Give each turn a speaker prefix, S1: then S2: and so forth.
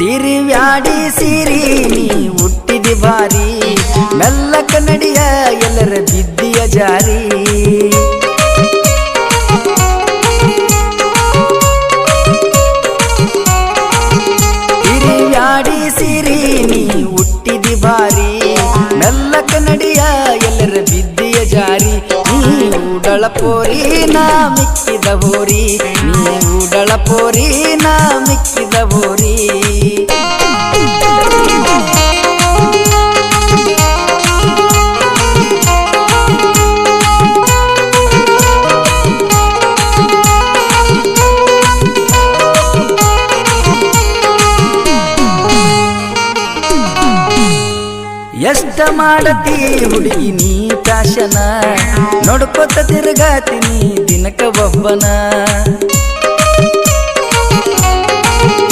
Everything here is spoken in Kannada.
S1: ತಿರಿವ್ಯಾಡಿ ಸಿರಿ ನೀ ಹುಟ್ಟಿದಿ ಬಾರಿ ಮೆಲ್ಲಕ ನಡಿಯ ಎಲ್ಲರ ಬಿದ್ದಿಯ ಜಾರಿ ತಿರಿವ್ಯಾಡಿ ಸಿರಿ ನೀ ಹುಟ್ಟಿದಿ ಬಾರಿ ಮೆಲ್ಲಕ ನಡಿಯ ಎಲ್ಲರ ಬಿದ್ದಿಯ ಜಾರಿ ನೀ ಉಡಳ ಪೋರಿ ನಾ ಮಿಕ್ಕಿದ ಹೋರಿ ನೀ ಉಡಳ ಪೋರಿ ನಾ ಮಿಕ್ಕಿದ ಹೋರಿ ಎಷ್ಟ ಮಾಡತಿ ಹುಡುಗಿ ನೀ ಫ್ಯಾಷನ ನೋಡ್ಕೊತ ತಿರ್ಗಾತೀನಿ ದಿನಕ ಒಬ್ಬನ